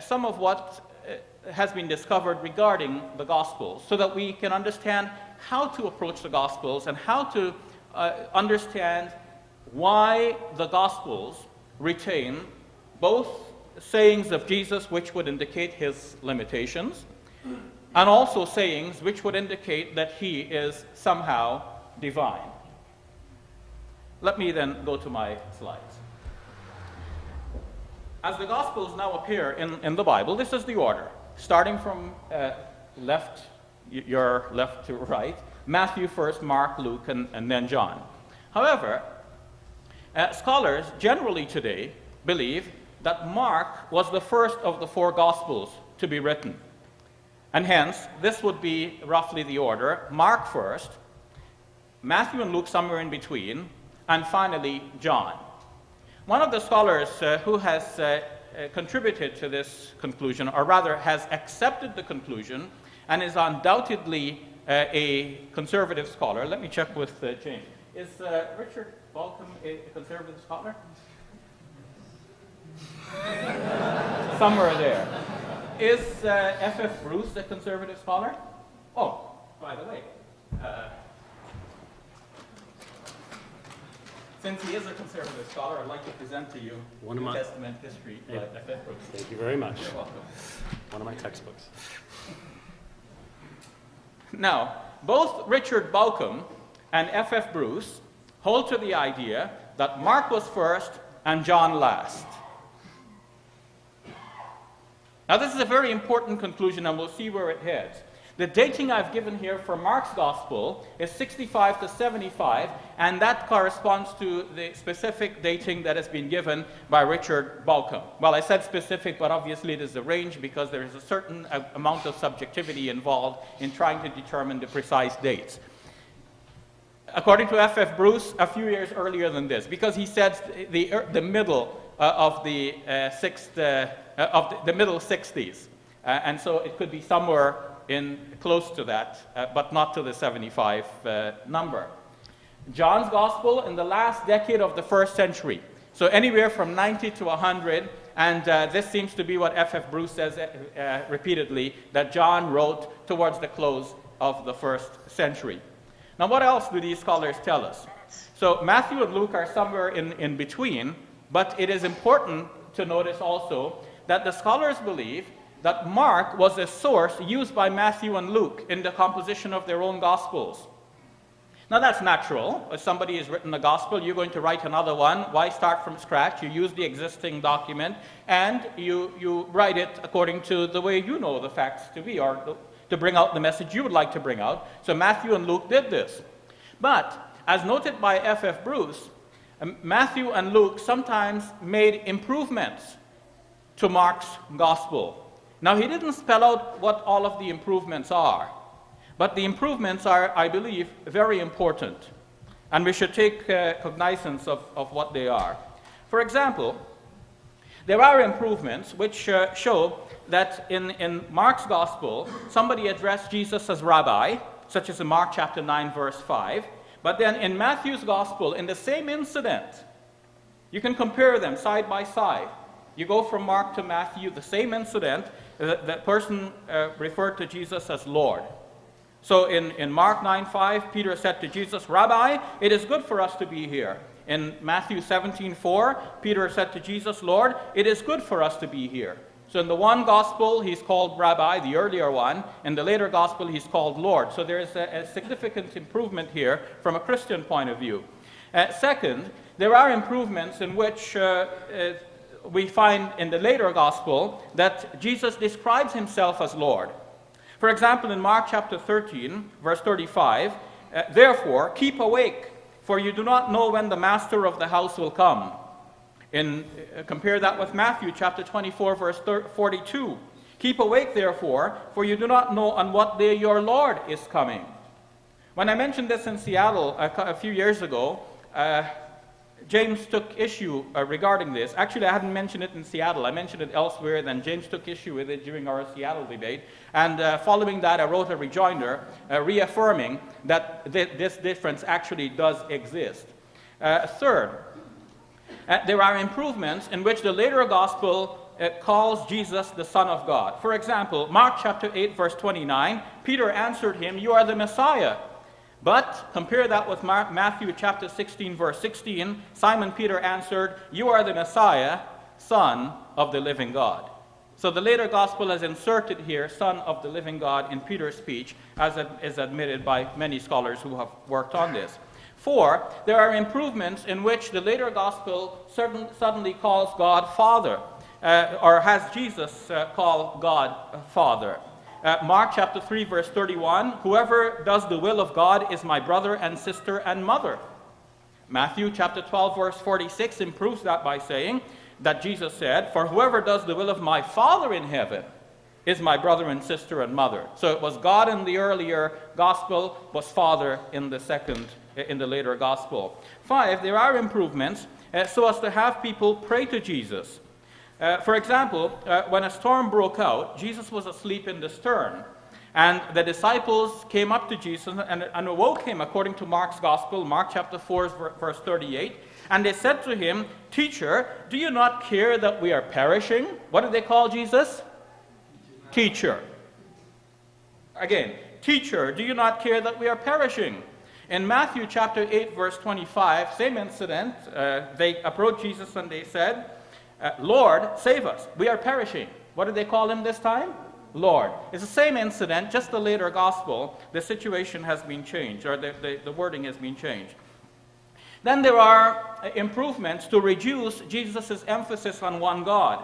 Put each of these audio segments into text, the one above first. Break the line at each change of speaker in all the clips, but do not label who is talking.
some of what has been discovered regarding the Gospels so that we can understand how to approach the Gospels and how to understand why the Gospels retain both sayings of Jesus which would indicate his limitations and also sayings which would indicate that he is somehow divine. Let me then go to my slides. As the Gospels now appear in the Bible, this is the order, starting from your left to right, Matthew first, Mark, Luke, and then John. However, scholars generally today believe that Mark was the first of the four Gospels to be written. And hence, this would be roughly the order: Mark first, Matthew and Luke somewhere in between, and finally John. One of the scholars who has contributed to this conclusion, or rather has accepted the conclusion, and is undoubtedly a conservative scholar. Let me check with James. Is Richard Balcom a conservative scholar? Somewhere there. Is F.F. Bruce a conservative scholar? Oh, by the way, since he is a conservative scholar, I'd like to present to you New Testament history by F.F. Bruce.
Thank you very much.
You're welcome.
One of my textbooks.
Now, both Richard Balcom and F.F. Bruce hold to the idea that Mark was first and John last. Now, this is a very important conclusion, and we'll see where it heads. The dating I've given here for Mark's Gospel is 65 to 75, and that corresponds to the specific dating that has been given by Richard Balcom. Well, I said specific, but obviously it is a range because there is a certain amount of subjectivity involved in trying to determine the precise dates. According to F.F. Bruce, a few years earlier than this, because he said the middle of the middle 60s, and so it could be somewhere in close to that, but not to the 75 number. John's Gospel in the last decade of the first century, so anywhere from 90 to 100, and this seems to be what F.F. Bruce says repeatedly, that John wrote towards the close of the first century. Now, what else do these scholars tell us? So Matthew and Luke are somewhere in between, but it is important to notice also that the scholars believe that Mark was a source used by Matthew and Luke in the composition of their own Gospels. Now, that's natural. If somebody has written a Gospel, you're going to write another one. Why start from scratch? You use the existing document, and you write it according to the way you know the facts to be, or to bring out the message you would like to bring out. So Matthew and Luke did this. But, as noted by F.F. Bruce, Matthew and Luke sometimes made improvements to Mark's Gospel. Now, he didn't spell out what all of the improvements are, but the improvements are, I believe, very important, and we should take cognizance of what they are. For example, there are improvements which show that in Mark's Gospel, somebody addressed Jesus as Rabbi, such as in Mark chapter 9, verse 5, but then in Matthew's Gospel, in the same incident, you can compare them side by side. You go from Mark to Matthew, the same incident, the person referred to Jesus as Lord. So in Mark 9:5, Peter said to Jesus, "Rabbi, it is good for us to be here." In Matthew 17:4, Peter said to Jesus, "Lord, it is good for us to be here." So in the one gospel, he's called Rabbi, the earlier one. In the later gospel, he's called Lord. So there is a significant improvement here from a Christian point of view. Second, there are improvements in which we find in the later gospel that Jesus describes himself as Lord. For example, in Mark chapter 13, verse 35, "Therefore, keep awake, for you do not know when the master of the house will come." Compare that with Matthew chapter 24, verse 42. "Keep awake, therefore, for you do not know on what day your Lord is coming." When I mentioned this in Seattle a few years ago, James took issue regarding this. Actually, I hadn't mentioned it in Seattle. I mentioned it elsewhere, then James took issue with it during our Seattle debate. And following that, I wrote a rejoinder reaffirming that this difference actually does exist. Third, there are improvements in which the later gospel calls Jesus the Son of God. For example, Mark chapter 8, verse 29, Peter answered him, "You are the Messiah." But compare that with Matthew chapter 16, verse 16. Simon Peter answered, "You are the Messiah, Son of the living God." So the later gospel has inserted here, "Son of the living God," in Peter's speech, as it is admitted by many scholars who have worked on this. 4, there are improvements in which the later gospel suddenly calls God Father, or has Jesus call God Father. Mark chapter 3, verse 31, "Whoever does the will of God is my brother and sister and mother." Matthew chapter 12, verse 46 improves that by saying that Jesus said, "For whoever does the will of my Father in heaven is my brother and sister and mother." So it was God in the earlier gospel, was Father in the later gospel. 5, there are improvements so as to have people pray to Jesus. For example, when a storm broke out, Jesus was asleep in the stern, and the disciples came up to Jesus and awoke him, according to Mark's gospel, Mark chapter 4, verse 38, and they said to him, "Teacher, do you not care that we are perishing?" What did they call Jesus? Teacher. Again, "Teacher, do you not care that we are perishing?" In Matthew chapter 8, verse 25, same incident, they approached Jesus and they said, "Lord, save us, we are perishing." What did they call him this time? Lord. It's the same incident, just the later gospel. The situation has been changed, or the wording has been changed. Then there are improvements to reduce Jesus' emphasis on one God.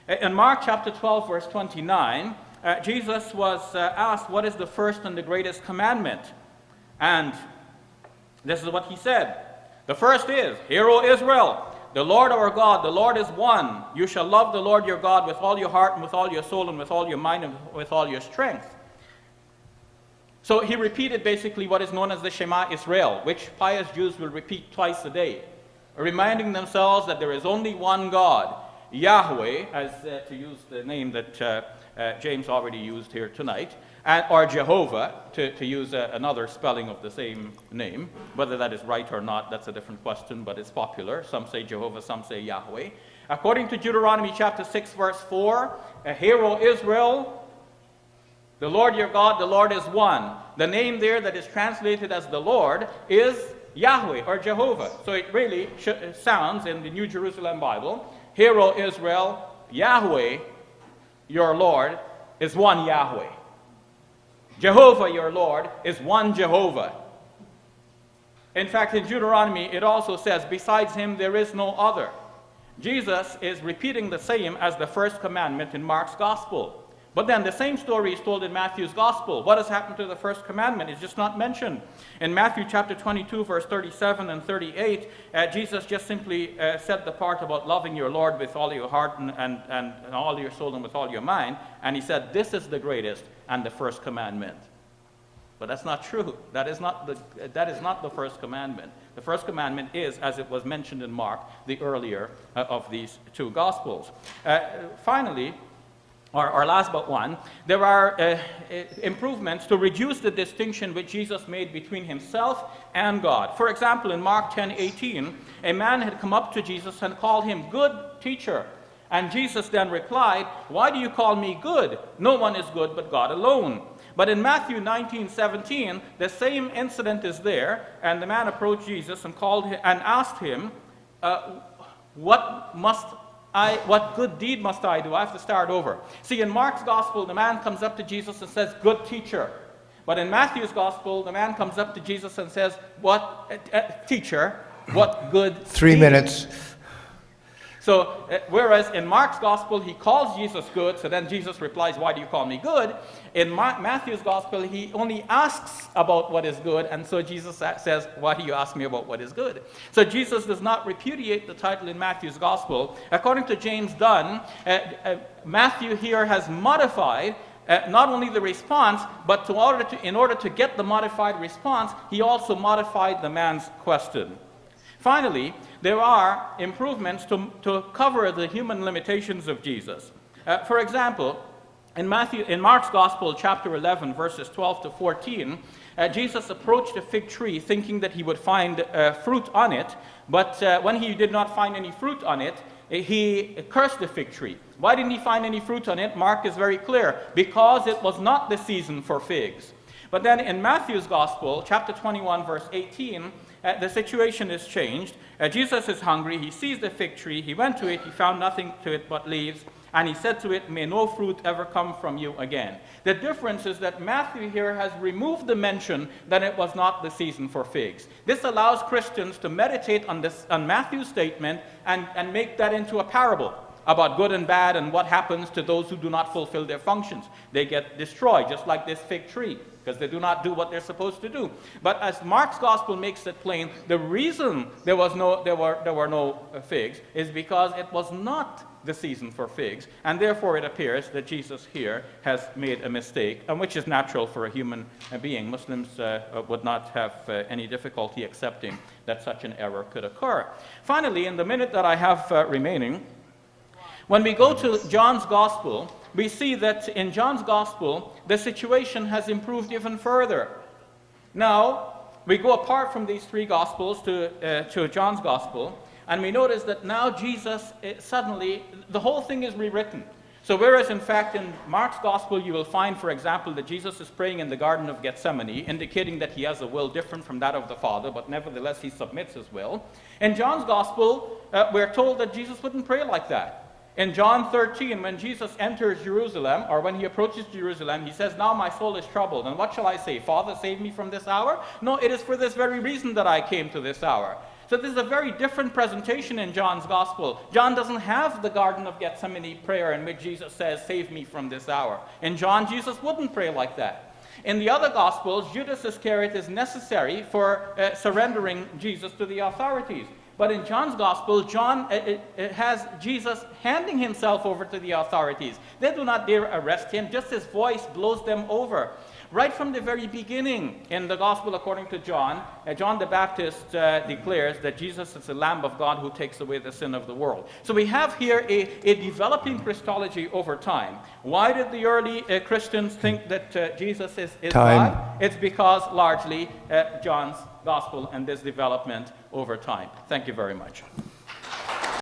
In Mark chapter 12, verse 29, Jesus was asked, "What is the first and the greatest commandment?" And this is what he said. "The first is, Hear, O Israel, the Lord our God, the Lord is one. You shall love the Lord your God with all your heart and with all your soul and with all your mind and with all your strength." So he repeated basically what is known as the Shema Israel, which pious Jews will repeat twice a day, reminding themselves that there is only one God, Yahweh, as to use the name that James already used here tonight, or Jehovah, to use another spelling of the same name. Whether that is right or not, that's a different question, but it's popular. Some say Jehovah, some say Yahweh. According to Deuteronomy chapter 6, verse 4, "Hear, O Israel, the Lord your God, the Lord is one." The name there that is translated as the Lord is Yahweh, or Jehovah. So it really sounds in the New Jerusalem Bible, "Hear, O Israel, Yahweh, your Lord, is one Yahweh. Jehovah, your Lord, is one Jehovah." In fact, in Deuteronomy, it also says, "Besides him, there is no other." Jesus is repeating the same as the first commandment in Mark's gospel. But then the same story is told in Matthew's gospel. What has happened to the first commandment is just not mentioned. In Matthew chapter 22, verse 37 and 38, Jesus just simply said the part about loving your Lord with all your heart and all your soul and with all your mind. And he said, "This is the greatest and the first commandment." But that's not true. That is not the first commandment. The first commandment is, as it was mentioned in Mark, the earlier of these two gospels. Finally, or last but one, there are improvements to reduce the distinction which Jesus made between himself and God. For example, in Mark 10:18, a man had come up to Jesus and called him "Good Teacher." And Jesus then replied, "Why do you call me good? No one is good but God alone." But in Matthew 19:17, the same incident is there, and the man approached Jesus and asked him, what good deed must I do? I have to start over. See, in Mark's gospel, the man comes up to Jesus and says, "Good teacher." But in Matthew's gospel, the man comes up to Jesus and says, "Teacher, what good
3
deed?"
minutes.
So, whereas in Mark's gospel, he calls Jesus good, so then Jesus replies, "Why do you call me good?" In Matthew's gospel, he only asks about what is good, and so Jesus says, "Why do you ask me about what is good?" So Jesus does not repudiate the title in Matthew's gospel. According to James Dunn, Matthew here has modified not only the response, but in order to get the modified response, he also modified the man's question. Finally, there are improvements to cover the human limitations of Jesus. For example, in Mark's Gospel, chapter 11, verses 12 to 14, Jesus approached a fig tree thinking that he would find fruit on it, but when he did not find any fruit on it, he cursed the fig tree. Why didn't he find any fruit on it? Mark is very clear. Because it was not the season for figs. But then in Matthew's Gospel, chapter 21, verse 18, the situation is changed. Jesus is hungry. He sees the fig tree. He went to it. He found nothing to it but leaves. And he said to it, "May no fruit ever come from you again." The difference is that Matthew here has removed the mention that it was not the season for figs. This allows Christians to meditate on Matthew's statement and make that into a parable about good and bad and what happens to those who do not fulfill their functions. They get destroyed, just like this fig tree, because they do not do what they're supposed to do. But as Mark's gospel makes it plain, the reason there were no figs is because it was not the season for figs, and therefore it appears that Jesus here has made a mistake, and which is natural for a human being. Muslims would not have any difficulty accepting that such an error could occur. Finally, in the minute that I have remaining, when we go to John's Gospel, we see that in John's Gospel, the situation has improved even further. Now, we go apart from these three Gospels to John's Gospel, and we notice that now Jesus, suddenly, the whole thing is rewritten. So whereas, in fact, in Mark's Gospel, you will find, for example, that Jesus is praying in the Garden of Gethsemane, indicating that he has a will different from that of the Father, but nevertheless he submits his will. In John's Gospel, we're told that Jesus wouldn't pray like that. In John 13, when Jesus enters Jerusalem, or when he approaches Jerusalem, he says, "Now my soul is troubled, and what shall I say? Father, save me from this hour? No, it is for this very reason that I came to this hour." So this is a very different presentation in John's Gospel. John doesn't have the Garden of Gethsemane prayer in which Jesus says, "Save me from this hour." In John, Jesus wouldn't pray like that. In the other Gospels, Judas Iscariot is necessary for surrendering Jesus to the authorities. But in John's Gospel, John has Jesus handing himself over to the authorities. They do not dare arrest him, just his voice blows them over. Right from the very beginning in the Gospel according to John, John the Baptist declares that Jesus is the Lamb of God who takes away the sin of the world. So we have here a developing Christology over time. Why did the early Christians think that Jesus is God? It's because largely John's Gospel and this development over time. Thank you very much.